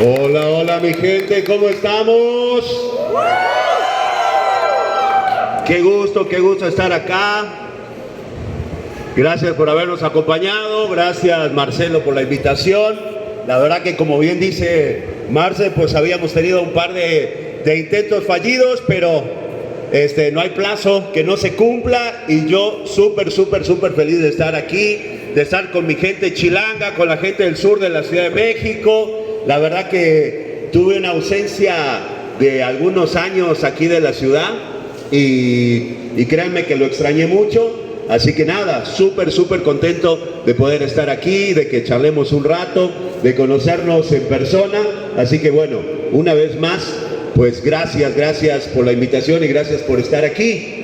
Hola, hola mi gente, ¿cómo estamos? Qué gusto estar acá. Gracias por habernos acompañado, gracias Marcelo por la invitación. La verdad que como bien dice Marce, pues habíamos tenido un par de intentos fallidos, pero no hay plazo que no se cumpla y yo súper feliz de estar aquí, de estar con mi gente chilanga, con la gente del sur de la Ciudad de México. La verdad que tuve una ausencia de algunos años aquí de la ciudad y créanme que lo extrañé mucho. Así que nada, súper contento de poder estar aquí, de que charlemos un rato, de conocernos en persona. Así que bueno, una vez más, pues gracias por la invitación y gracias por estar aquí.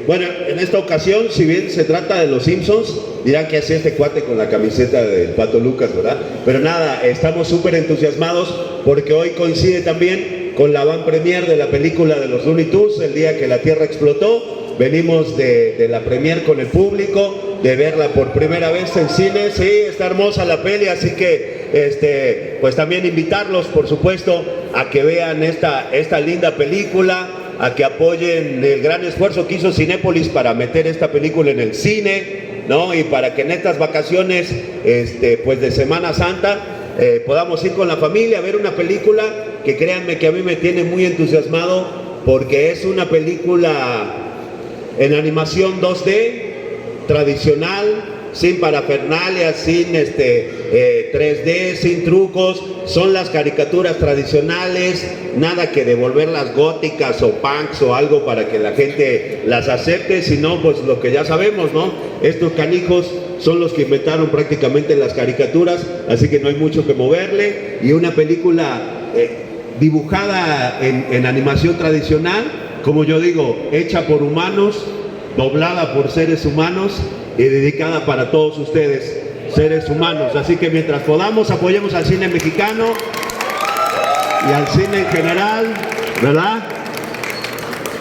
Bueno, en esta ocasión, si bien se trata de los Simpsons, dirán que hace este cuate con la camiseta del Pato Lucas, ¿verdad? Pero nada, estamos súper entusiasmados porque hoy coincide también con la van premier de la película de los Looney Tunes, el día que la Tierra explotó. Venimos de la premier con el público, de verla por primera vez en cine. Sí, está hermosa la peli, así que pues también invitarlos, por supuesto, a que vean esta linda película, a que apoyen el gran esfuerzo que hizo Cinépolis para meter esta película en el cine, ¿no? Y para que en estas vacaciones pues de Semana Santa podamos ir con la familia a ver una película que créanme que a mí me tiene muy entusiasmado, porque es una película en animación 2D tradicional, sin parafernalias, sin 3D, sin trucos. Son las caricaturas tradicionales, nada que devolverlas góticas o punks o algo para que la gente las acepte, sino pues lo que ya sabemos, ¿no? Estos canijos son los que inventaron prácticamente las caricaturas, así que no hay mucho que moverle. Y una película dibujada en animación tradicional, como yo digo, hecha por humanos, doblada por seres humanos y dedicada para todos ustedes, seres humanos. Así que mientras podamos, apoyemos al cine mexicano y al cine en general, ¿verdad?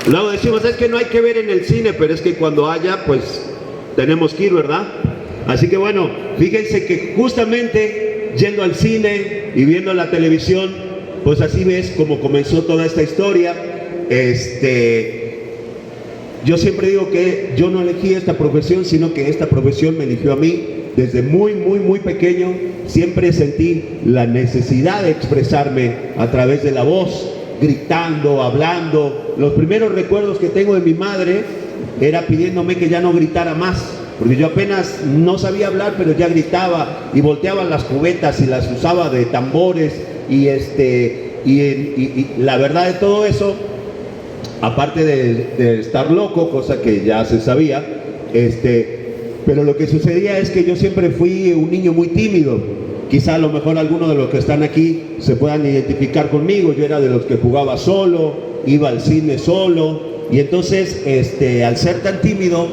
Luego decimos, es que no hay que ver en el cine, pero es que cuando haya, pues tenemos que ir, ¿verdad? Así que bueno, fíjense que justamente yendo al cine y viendo la televisión, pues así ves cómo comenzó toda esta historia. Yo siempre digo que yo no elegí esta profesión, sino que esta profesión me eligió a mí. Desde muy pequeño siempre sentí la necesidad de expresarme a través de la voz, gritando, hablando. Los primeros recuerdos que tengo de mi madre era pidiéndome que ya no gritara más, porque yo apenas no sabía hablar, pero ya gritaba y volteaba las cubetas y las usaba de tambores y la verdad de todo eso, aparte de estar loco, cosa que ya se sabía, pero lo que sucedía es que yo siempre fui un niño muy tímido. Quizá a lo mejor algunos de los que están aquí se puedan identificar conmigo. Yo era de los que jugaba solo, iba al cine solo, y entonces al ser tan tímido,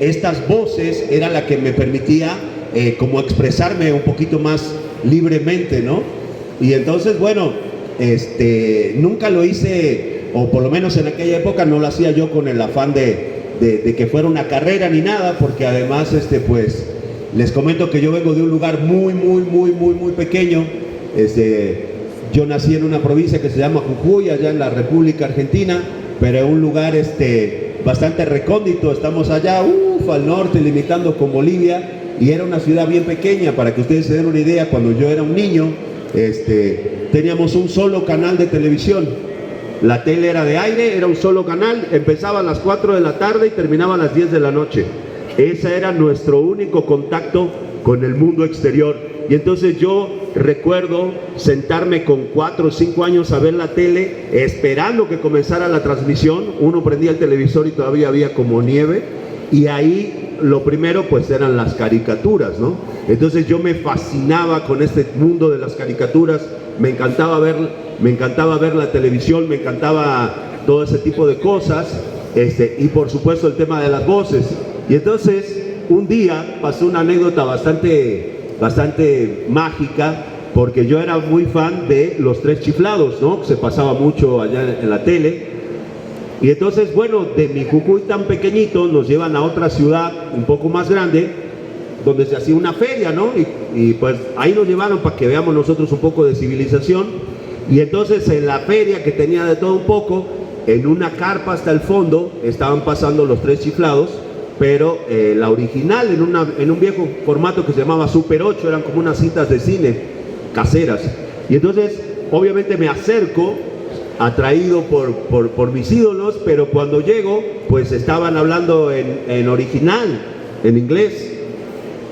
estas voces era la que me permitía como expresarme un poquito más libremente, ¿no? Y entonces, bueno, nunca lo hice, o por lo menos en aquella época no lo hacía yo con el afán de que fuera una carrera ni nada, porque además pues les comento que yo vengo de un lugar muy pequeño. Yo nací en una provincia que se llama Jujuy, allá en la República Argentina, pero en un lugar bastante recóndito. Estamos allá al norte, limitando con Bolivia, y era una ciudad bien pequeña. Para que ustedes se den una idea, cuando yo era un niño, teníamos un solo canal de televisión. La tele era de aire, era un solo canal, empezaba a las 4 de la tarde y terminaba a las 10 de la noche. Ese era nuestro único contacto con el mundo exterior. Y entonces yo recuerdo sentarme con 4 o 5 años a ver la tele, esperando que comenzara la transmisión. Uno prendía el televisor y todavía había como nieve, y ahí lo primero pues eran las caricaturas, ¿no? Entonces yo me fascinaba con este mundo de las caricaturas, me encantaba ver la televisión, me encantaba todo ese tipo de cosas, y por supuesto el tema de las voces. Y entonces un día pasó una anécdota bastante mágica, porque yo era muy fan de Los Tres Chiflados, ¿no? Se pasaba mucho allá en la tele. Y entonces, bueno, de mi Jujuy tan pequeñito nos llevan a otra ciudad un poco más grande, donde se hacía una feria, ¿no? Y pues ahí nos llevaron para que veamos nosotros un poco de civilización. Y entonces en la feria, que tenía de todo un poco, en una carpa hasta el fondo estaban pasando Los Tres Chiflados, pero la original en un viejo formato que se llamaba Super 8, eran como unas cintas de cine caseras. Y entonces obviamente me acerco, atraído por mis ídolos, pero cuando llego pues estaban hablando en original, en inglés.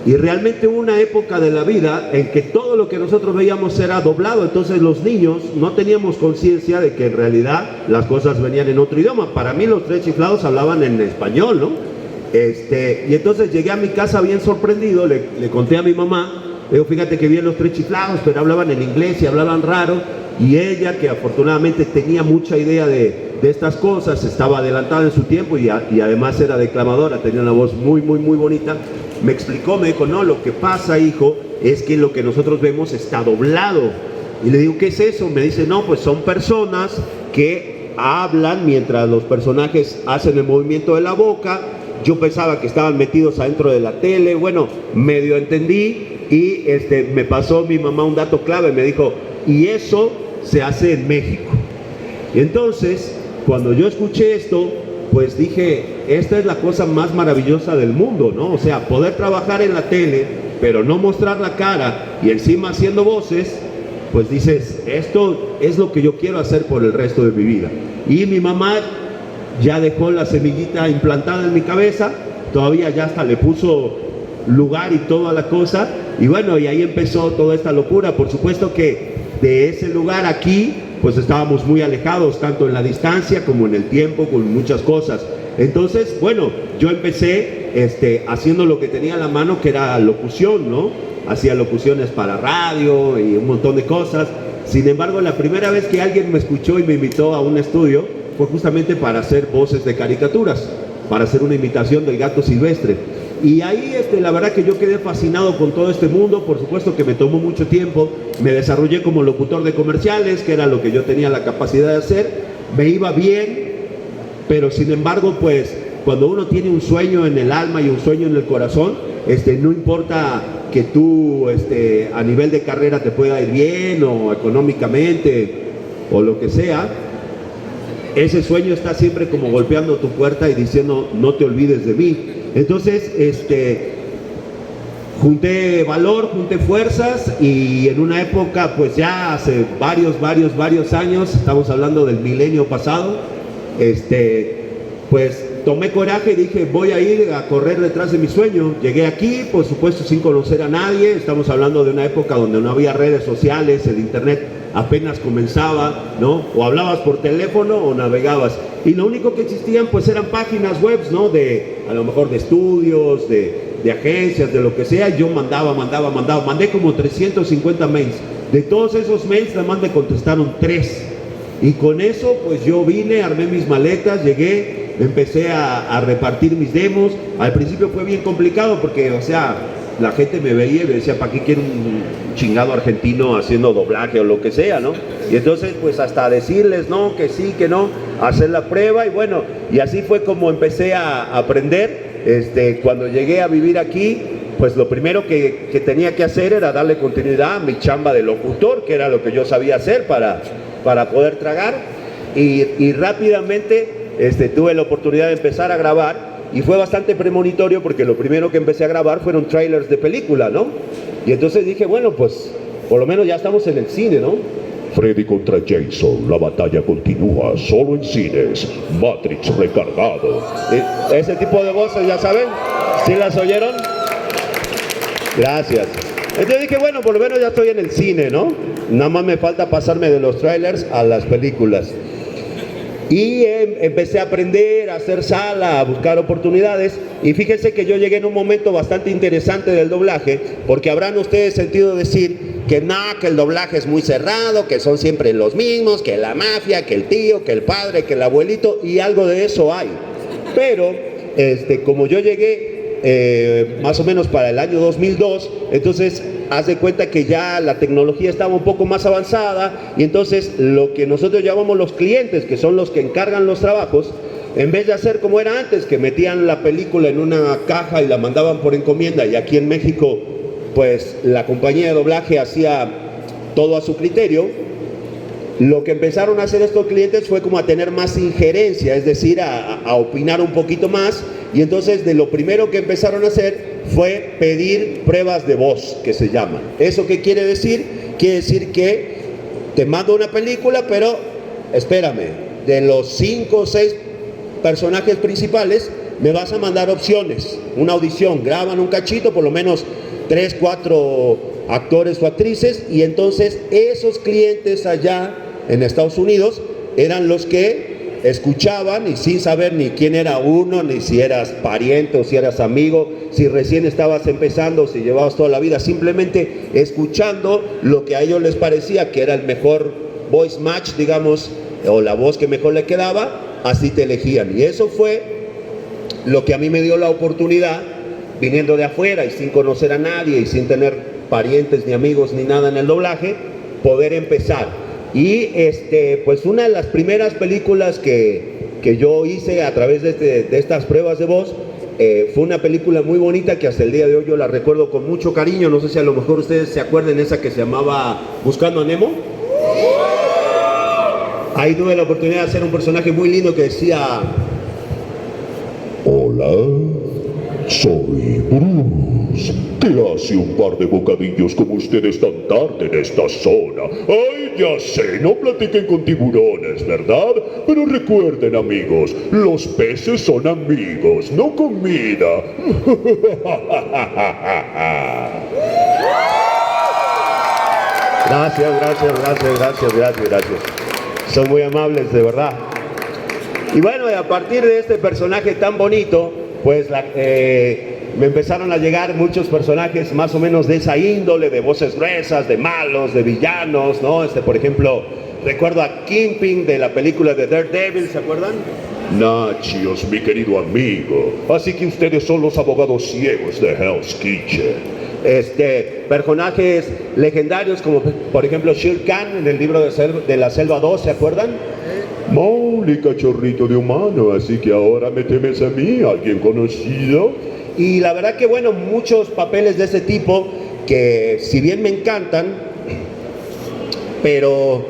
Y realmente hubo una época de la vida en que todo lo que nosotros veíamos era doblado, entonces los niños no teníamos conciencia de que en realidad las cosas venían en otro idioma. Para mí Los Tres Chiflados hablaban en español, ¿no? Y entonces llegué a mi casa bien sorprendido, le conté a mi mamá, le digo, fíjate que vi Los Tres Chiflados, pero hablaban en inglés y hablaban raro, y ella, que afortunadamente tenía mucha idea de estas cosas, estaba adelantada en su tiempo y además era declamadora, tenía una voz muy, muy, muy bonita, me explicó, me dijo, no, lo que pasa, hijo, es que lo que nosotros vemos está doblado. Y le digo, ¿qué es eso? Me dice, no, pues son personas que hablan mientras los personajes hacen el movimiento de la boca. Yo pensaba que estaban metidos adentro de la tele, bueno, medio entendí, y me pasó mi mamá un dato clave, me dijo, y eso se hace en México. Y entonces, cuando yo escuché esto, pues dije, esta es la cosa más maravillosa del mundo, ¿no? O sea, poder trabajar en la tele, pero no mostrar la cara y encima haciendo voces, pues dices, esto es lo que yo quiero hacer por el resto de mi vida. Y mi mamá ya dejó la semillita implantada en mi cabeza, todavía ya hasta le puso lugar y toda la cosa, y bueno, y ahí empezó toda esta locura. Por supuesto que de ese lugar aquí, pues estábamos muy alejados, tanto en la distancia como en el tiempo, con muchas cosas. Entonces, bueno, yo empecé haciendo lo que tenía a la mano, que era locución, ¿no? Hacía locuciones para radio y un montón de cosas. Sin embargo, la primera vez que alguien me escuchó y me invitó a un estudio fue justamente para hacer voces de caricaturas, para hacer una imitación del Gato Silvestre. Y ahí la verdad que yo quedé fascinado con todo este mundo. Por supuesto que me tomó mucho tiempo, me desarrollé como locutor de comerciales, que era lo que yo tenía la capacidad de hacer, me iba bien, pero sin embargo, pues cuando uno tiene un sueño en el alma y un sueño en el corazón, no importa que tú a nivel de carrera te pueda ir bien o económicamente o lo que sea, ese sueño está siempre como golpeando tu puerta y diciendo, no te olvides de mí. Entonces, junté valor, junté fuerzas, y en una época, pues ya hace varios años, estamos hablando del milenio pasado, pues tomé coraje y dije, voy a ir a correr detrás de mi sueño. Llegué aquí, por supuesto, sin conocer a nadie. Estamos hablando de una época donde no había redes sociales, el internet apenas comenzaba, ¿no? O hablabas por teléfono o navegabas. Y lo único que existían, pues eran páginas web, ¿no? A lo mejor de estudios, de agencias, de lo que sea. Yo mandé como 350 mails. De todos esos mails, nada más me contestaron 3. Y con eso, pues yo vine, armé mis maletas, llegué, empecé a repartir mis demos. Al principio fue bien complicado porque, o sea, la gente me veía y me decía, ¿para qué quiero un chingado argentino haciendo doblaje o lo que sea, no? Y entonces, pues hasta decirles, no, que sí, que no, hacer la prueba, y bueno, y así fue como empecé a aprender. Cuando llegué a vivir aquí, pues lo primero que tenía que hacer era darle continuidad a mi chamba de locutor, que era lo que yo sabía hacer para poder tragar, y rápidamente tuve la oportunidad de empezar a grabar, y fue bastante premonitorio porque lo primero que empecé a grabar fueron trailers de película, ¿no? Y entonces dije, bueno, pues por lo menos ya estamos en el cine, ¿no? Freddy contra Jason, la batalla continúa, solo en cines, Matrix recargado. Ese tipo de voces, ya saben, ¿sí las oyeron? Gracias. Entonces dije, bueno, por lo menos ya estoy en el cine, ¿no? Nada más me falta pasarme de los trailers a las películas. Y empecé a aprender, a hacer sala, a buscar oportunidades. Y fíjense que yo llegué en un momento bastante interesante del doblaje, porque habrán ustedes sentido decir que no, que el doblaje es muy cerrado, que son siempre los mismos, que la mafia, que el tío, que el padre, que el abuelito, y algo de eso hay. Pero, como yo llegué más o menos para el año 2002, entonces haz de cuenta que ya la tecnología estaba un poco más avanzada, y entonces lo que nosotros llamamos los clientes, que son los que encargan los trabajos, En vez de hacer como era antes, que metían la película en una caja y la mandaban por encomienda, y aquí en México, pues la compañía de doblaje hacía todo a su criterio, lo que empezaron a hacer estos clientes fue como a tener más injerencia, es decir, a opinar un poquito más, y entonces de lo primero que empezaron a hacer fue pedir pruebas de voz, que se llaman. ¿Eso qué quiere decir? Quiere decir que te mando una película, pero espérame, de los 5 o 6 personajes principales, me vas a mandar opciones, una audición, graban un cachito, por lo menos 3, 4 actores o actrices, y entonces esos clientes allá en Estados Unidos eran los que escuchaban y sin saber ni quién era uno, ni si eras pariente o si eras amigo, si recién estabas empezando o si llevabas toda la vida, simplemente escuchando lo que a ellos les parecía que era el mejor voice match, digamos, o la voz que mejor le quedaba, así te elegían. Y eso fue lo que a mí me dio la oportunidad, viniendo de afuera y sin conocer a nadie y sin tener parientes ni amigos ni nada en el doblaje, poder empezar. Y pues una de las primeras películas que yo hice a través de estas pruebas de voz, fue una película muy bonita que hasta el día de hoy yo la recuerdo con mucho cariño. No sé si a lo mejor ustedes se acuerdan, esa que se llamaba Buscando a Nemo. Ahí tuve la oportunidad de hacer un personaje muy lindo que decía: Hola, soy Bruce. ¿Qué hace un par de bocadillos como ustedes tan tarde en esta zona? Ay, ya sé, no platiquen con tiburones, ¿verdad? Pero recuerden, amigos, los peces son amigos, no comida. Gracias. Son muy amables, de verdad. Y bueno, a partir de este personaje tan bonito, pues me empezaron a llegar muchos personajes más o menos de esa índole, de voces gruesas, de malos, de villanos, ¿no? Por ejemplo, recuerdo a Kingpin de la película de Daredevil, ¿se acuerdan? Nachios, mi querido amigo. Así que ustedes son los abogados ciegos de Hell's Kitchen. Personajes legendarios como por ejemplo Shere Khan en el libro de la Selva 2, ¿se acuerdan? Molly, cachorrito de humano, así que ahora me temes a mí, alguien conocido. Y la verdad que bueno, muchos papeles de ese tipo que si bien me encantan, pero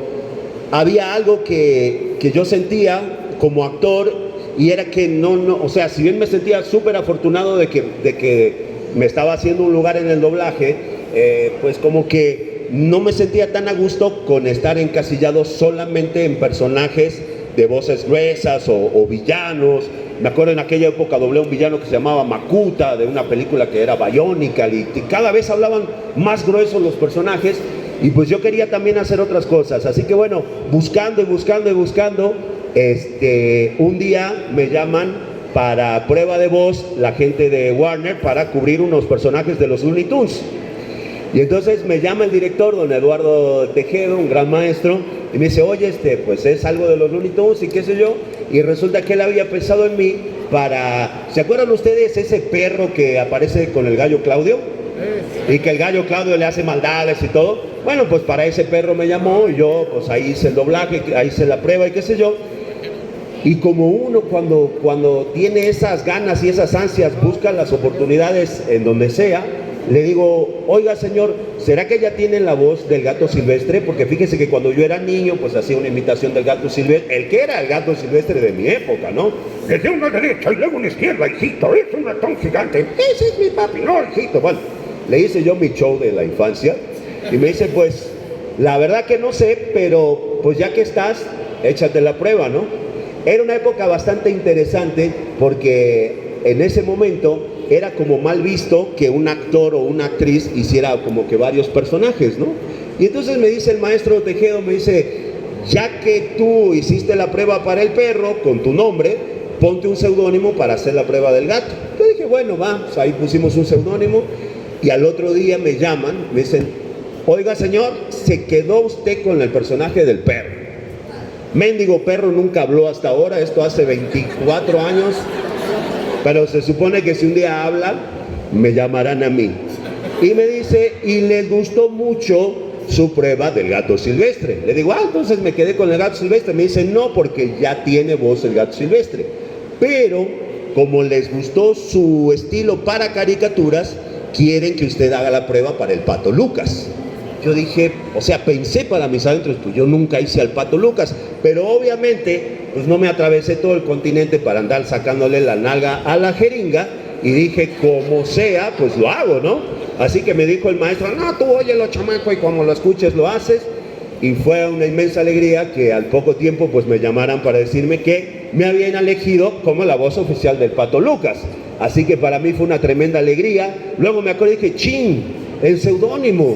había algo que yo sentía como actor, y era que o sea, si bien me sentía súper afortunado de que me estaba haciendo un lugar en el doblaje, pues como que no me sentía tan a gusto con estar encasillado solamente en personajes de voces gruesas o villanos. Me acuerdo en aquella época doblé un villano que se llamaba Makuta, de una película que era Bionicle, y cada vez hablaban más gruesos los personajes, y pues yo quería también hacer otras cosas. Así que bueno, buscando, un día me llaman para prueba de voz la gente de Warner para cubrir unos personajes de los Looney Tunes. Y entonces me llama el director, don Eduardo Tejedo, un gran maestro, y me dice: oye, pues es algo de los Looney Tunes y qué sé yo. Y resulta que él había pensado en mí para... ¿Se acuerdan ustedes ese perro que aparece con el gallo Claudio? Y que el gallo Claudio le hace maldades y todo. Bueno, pues para ese perro me llamó, y yo pues ahí hice el doblaje, ahí hice la prueba y qué sé yo. Y como uno cuando tiene esas ganas y esas ansias, busca las oportunidades en donde sea, le digo: oiga señor, ¿será que ya tiene la voz del gato silvestre? Porque fíjese que cuando yo era niño, pues hacía una imitación del gato silvestre, el que era el gato silvestre de mi época, ¿no? Desde una derecha y luego una izquierda, hijito, es un ratón gigante. Ese es mi papi, no, hijito. Bueno, le hice yo mi show de la infancia, y me dice: pues, la verdad que no sé, pero pues ya que estás, échate la prueba, ¿no? Era una época bastante interesante porque en ese momento era como mal visto que un actor o una actriz hiciera como que varios personajes, ¿no? Y entonces me dice el maestro Tejedo, me dice: ya que tú hiciste la prueba para el perro con tu nombre, ponte un seudónimo para hacer la prueba del gato. Yo dije: bueno, va, pues ahí pusimos un seudónimo, y al otro día me llaman, me dicen: oiga señor, se quedó usted con el personaje del perro. Mendigo perro nunca habló hasta ahora, esto hace 24 años, pero se supone que si un día habla, me llamarán a mí. Y me dice: y les gustó mucho su prueba del gato silvestre. Le digo: entonces me quedé con el gato silvestre. Me dice: no, porque ya tiene voz el gato silvestre. pero como les gustó su estilo para caricaturas, quieren que usted haga la prueba para el Pato Lucas. Yo dije, o sea, pensé para mis adentros, pues yo nunca hice al Pato Lucas, pero obviamente pues no me atravesé todo el continente para andar sacándole la nalga a la jeringa, y dije, como sea, pues lo hago, ¿no? Así que me dijo el maestro, no, tú óyelo, chamaco, y como lo escuches lo haces. Y fue una inmensa alegría que al poco tiempo pues me llamaran para decirme que me habían elegido como la voz oficial del Pato Lucas. Así que para mí fue una tremenda alegría. Luego me acuerdo y dije, chin, el seudónimo.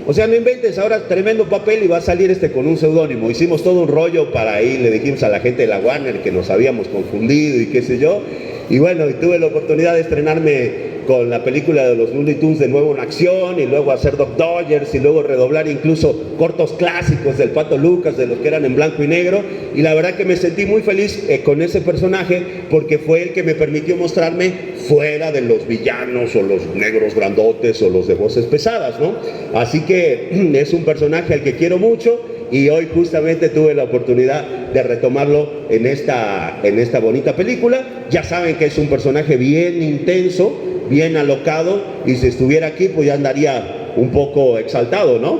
O sea, no inventes, ahora tremendo papel y va a salir con un seudónimo. Hicimos todo un rollo para ahí, le dijimos a la gente de la Warner que nos habíamos confundido y qué sé yo. Y bueno, y tuve la oportunidad de estrenarme con la película de los Looney Tunes de nuevo en acción, y luego hacer Doc Dodgers, y luego redoblar incluso cortos clásicos del Pato Lucas, de los que eran en blanco y negro. Y la verdad que me sentí muy feliz con ese personaje, porque fue el que me permitió mostrarme fuera de los villanos o los negros grandotes o los de voces pesadas, ¿no? Así que es un personaje al que quiero mucho, y hoy justamente tuve la oportunidad de retomarlo en esta bonita película. Ya saben que es un personaje bien intenso, bien alocado, y si estuviera aquí pues ya andaría un poco exaltado, ¿no?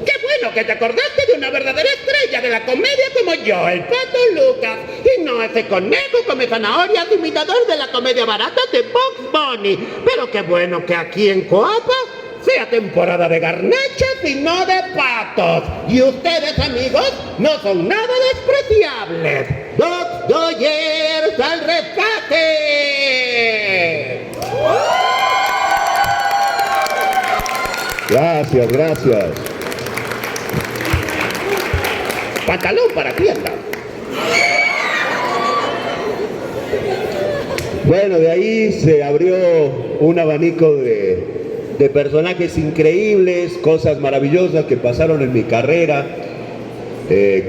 ¡Qué bueno que te acordaste de una verdadera estrella de la comedia como yo, el Pato Lucas! Y no ese conejo come zanahorias imitador de la comedia barata de Bugs Bunny. Pero qué bueno que aquí en Coapa sea temporada de garnachas y no de patos. Y ustedes, amigos, no son nada despreciables. ¡Doc Dodgers al rescate! Gracias, gracias. Pantalón para tienda. Bueno, de ahí se abrió un abanico de personajes increíbles, cosas maravillosas que pasaron en mi carrera,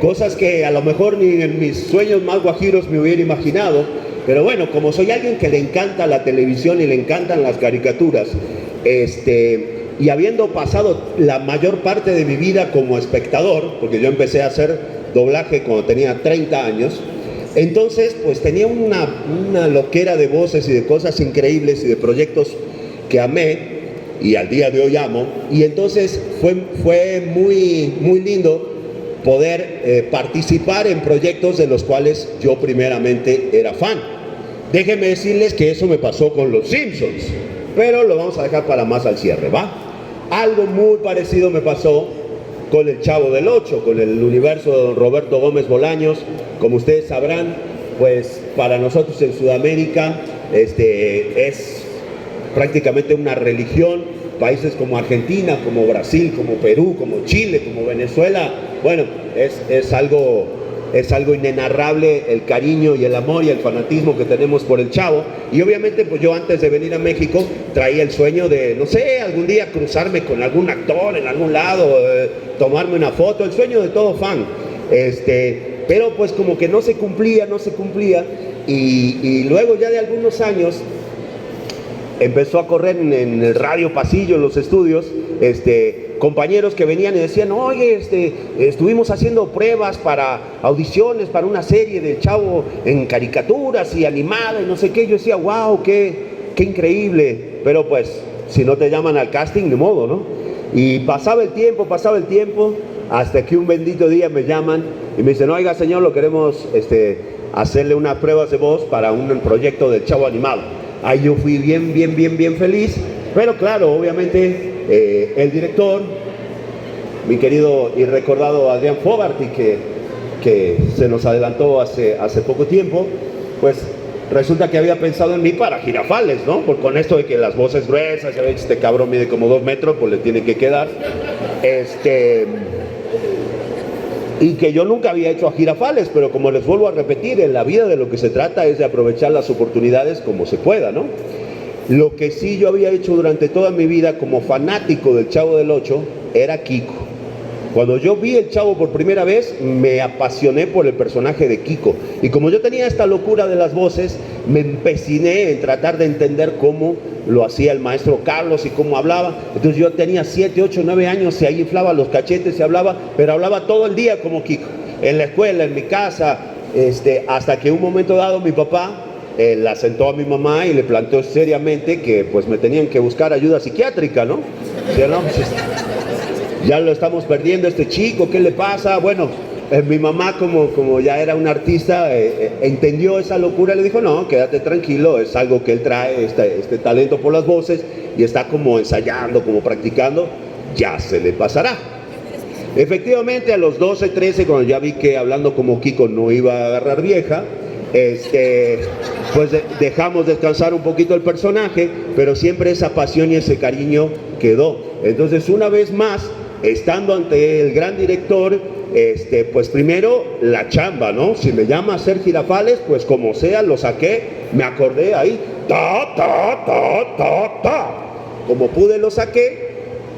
cosas que a lo mejor ni en mis sueños más guajiros me hubiera imaginado. Pero bueno, como soy alguien que le encanta la televisión y le encantan las caricaturas, y habiendo pasado la mayor parte de mi vida como espectador, porque yo empecé a hacer doblaje cuando tenía 30 años, entonces pues tenía una loquera de voces y de cosas increíbles y de proyectos que amé y al día de hoy amo. Y entonces fue muy, muy lindo poder participar en proyectos de los cuales yo primeramente era fan. Déjenme decirles que eso me pasó con los Simpsons, pero lo vamos a dejar para más al cierre, ¿va? Algo muy parecido me pasó con el Chavo del Ocho, con el universo de don Roberto Gómez Bolaños. Como ustedes sabrán, pues para nosotros en Sudamérica es prácticamente una religión. Países como Argentina, como Brasil, como Perú, como Chile, como Venezuela, bueno, es algo inenarrable el cariño y el amor y el fanatismo que tenemos por el Chavo. Y obviamente pues yo antes de venir a México traía el sueño de, no sé, algún día cruzarme con algún actor en algún lado, tomarme una foto, el sueño de todo fan. Pero pues como que no se cumplía, y luego ya de algunos años empezó a correr en el radio pasillo, en los estudios, compañeros que venían y decían, oye, estuvimos haciendo pruebas para audiciones, para una serie del Chavo en caricaturas y animada y no sé qué. Yo decía, wow, qué increíble. Pero pues, si no te llaman al casting, de modo, ¿no? Y pasaba el tiempo, hasta que un bendito día me llaman y me dicen, oiga, señor, lo queremos hacerle unas pruebas de voz para un proyecto del Chavo animado. Ahí yo fui bien feliz, pero claro, obviamente el director, mi querido y recordado Adrián Fogarty, que se nos adelantó hace poco tiempo, pues resulta que había pensado en mí para Girafales, ¿no? Con esto de que las voces gruesas, ya ves, este cabrón mide como 2 metros, pues le tiene que quedar. Y que yo nunca había hecho a Girafales, pero como les vuelvo a repetir, en la vida de lo que se trata es de aprovechar las oportunidades como se pueda, ¿no? Lo que sí yo había hecho durante toda mi vida como fanático del Chavo del Ocho era Kiko. Cuando yo vi el Chavo por primera vez, me apasioné por el personaje de Kiko. Y como yo tenía esta locura de las voces, me empeciné en tratar de entender cómo lo hacía el maestro Carlos y cómo hablaba. Entonces yo tenía 7, 8, 9 años, se ahí inflaba los cachetes, se hablaba, pero hablaba todo el día como Kiko. En la escuela, en mi casa, hasta que un momento dado mi papá la sentó a mi mamá y le planteó seriamente que pues me tenían que buscar ayuda psiquiátrica, ¿no? O sea, no, pues, ya lo estamos perdiendo este chico, ¿qué le pasa? Bueno, mi mamá como ya era un artista, entendió esa locura y le dijo, no, quédate tranquilo, es algo que él trae, este talento por las voces, y está como ensayando, como practicando, ya se le pasará. Efectivamente, a los 12, 13, cuando ya vi que hablando como Kiko no iba a agarrar vieja, pues dejamos descansar un poquito el personaje, pero siempre esa pasión y ese cariño quedó. Entonces, una vez más, estando ante el gran director, pues primero la chamba, ¿no? Si me llama a hacer Girafales, pues como sea, lo saqué, me acordé ahí, ta, ta, ta, ta, ta. Como pude lo saqué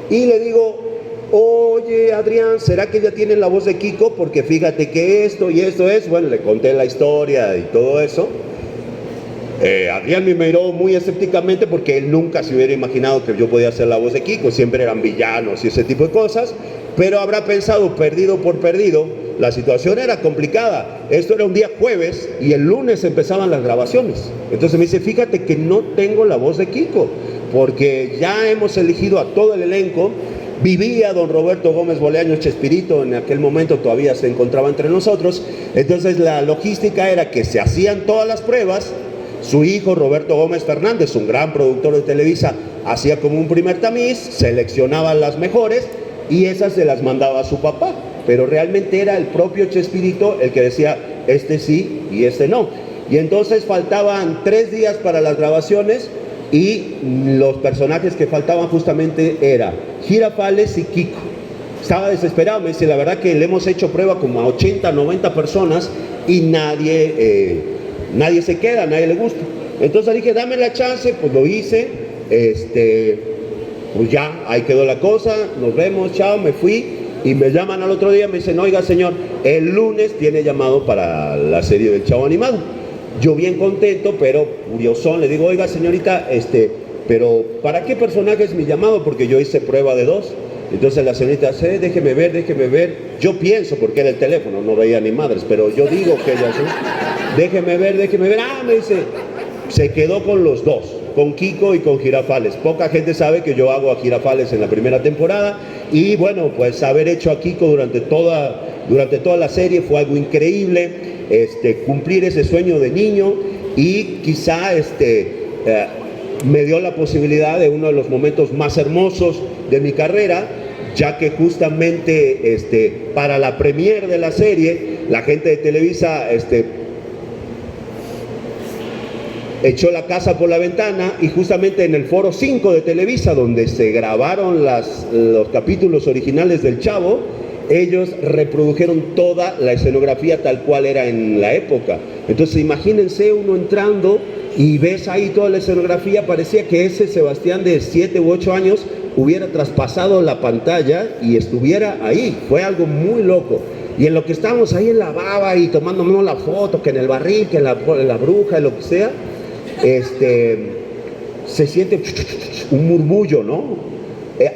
y le digo, oye Adrián, ¿será que ya tienen la voz de Kiko? Porque fíjate que esto y esto es, bueno, le conté la historia y todo eso. Adrián me miró muy escépticamente porque él nunca se hubiera imaginado que yo podía hacer la voz de Kiko, siempre eran villanos y ese tipo de cosas, pero habrá pensado perdido por perdido, la situación era complicada, esto era un día jueves y el lunes empezaban las grabaciones, entonces me dice, fíjate que no tengo la voz de Kiko, porque ya hemos elegido a todo el elenco. Vivía don Roberto Gómez Bolaños Chespirito, en aquel momento todavía se encontraba entre nosotros, entonces la logística era que se hacían todas las pruebas, su hijo Roberto Gómez Fernández, un gran productor de Televisa, hacía como un primer tamiz, seleccionaba las mejores y esas se las mandaba a su papá, pero realmente era el propio Chespirito el que decía, este sí y este no, y entonces faltaban 3 días para las grabaciones y los personajes que faltaban justamente era Girafales y Kiko. Estaba desesperado, me dice, la verdad que le hemos hecho prueba como a 80, 90 personas y nadie se queda, a nadie le gusta. Entonces dije, dame la chance, pues lo hice, pues ya, ahí quedó la cosa, nos vemos, chao, me fui, y me llaman al otro día, me dicen, oiga señor, el lunes tiene llamado para la serie del Chavo Animado. Yo bien contento, pero curiosón, le digo, oiga señorita, pero ¿para qué personaje es mi llamado? Porque yo hice prueba de 2. Entonces la señorita, déjeme ver. Yo pienso, porque era el teléfono, no veía ni madres, pero yo digo que ella, déjeme ver. Ah, me dice, se quedó con los 2, con Kiko y con Girafales. Poca gente sabe que yo hago a Girafales en la primera temporada. Y bueno, pues haber hecho a Kiko durante toda la serie fue algo increíble. Cumplir ese sueño de niño y quizá me dio la posibilidad de uno de los momentos más hermosos de mi carrera, ya que justamente para la premier de la serie, la gente de Televisa echó la casa por la ventana y justamente en el Foro 5 de Televisa, donde se grabaron los capítulos originales del Chavo, ellos reprodujeron toda la escenografía tal cual era en la época. Entonces imagínense uno entrando y ves ahí toda la escenografía, parecía que ese Sebastián de 7 u 8 años hubiera traspasado la pantalla y estuviera ahí. Fue algo muy loco. Y en lo que estábamos ahí en la baba y tomándonos la foto, que en el barril, que en la bruja, lo que sea, se siente un murmullo, ¿no?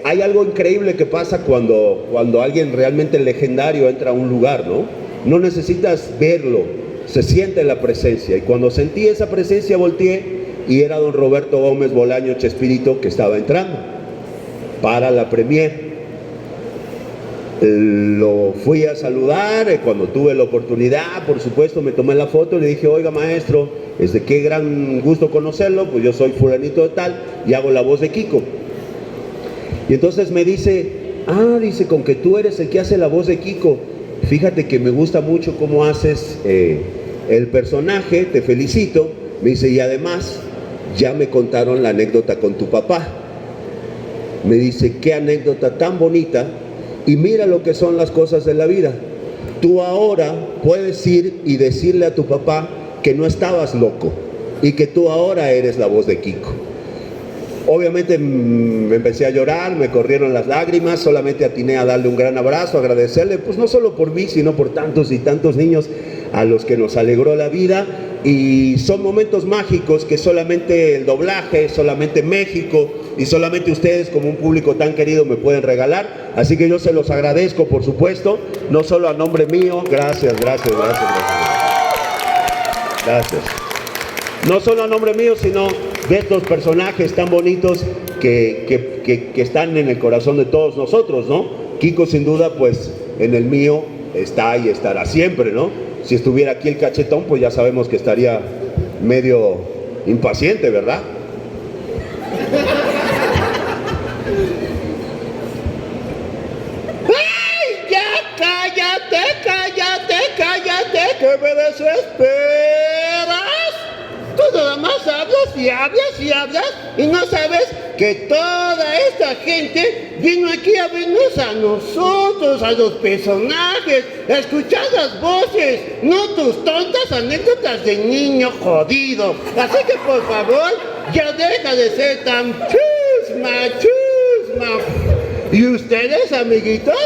Hay algo increíble que pasa cuando alguien realmente legendario entra a un lugar, ¿no? No necesitas verlo, se siente la presencia. Y cuando sentí esa presencia volteé y era don Roberto Gómez Bolaños Chespirito que estaba entrando para la premier. Lo fui a saludar, cuando tuve la oportunidad, por supuesto, me tomé la foto y le dije, oiga maestro, qué gran gusto conocerlo, pues yo soy fulanito de tal y hago la voz de Kiko. Y entonces me dice, dice, con que tú eres el que hace la voz de Kiko, fíjate que me gusta mucho cómo haces el personaje, te felicito. Me dice, y además ya me contaron la anécdota con tu papá. Me dice, qué anécdota tan bonita, y mira lo que son las cosas de la vida. Tú ahora puedes ir y decirle a tu papá que no estabas loco y que tú ahora eres la voz de Kiko. Obviamente me empecé a llorar, me corrieron las lágrimas, solamente atiné a darle un gran abrazo, agradecerle, pues no solo por mí, sino por tantos y tantos niños a los que nos alegró la vida. Y son momentos mágicos que solamente el doblaje, solamente México y solamente ustedes como un público tan querido me pueden regalar. Así que yo se los agradezco, por supuesto, no solo a nombre mío. Gracias. No solo a nombre mío, sino de estos personajes tan bonitos que están en el corazón de todos nosotros, ¿no? Kiko sin duda, pues en el mío está y estará siempre, ¿no? Si estuviera aquí el cachetón, pues ya sabemos que estaría medio impaciente, ¿verdad? ¡Ay, ya! ¡Cállate! ¡Que me desesperas! Tú nada más hablas y no sabes que toda esta gente vino aquí a vernos a nosotros, a los personajes, a escuchar las voces, no tus tontas anécdotas de niño jodido. Así que por favor, ya deja de ser tan chusma. ¿Y ustedes, amiguitos?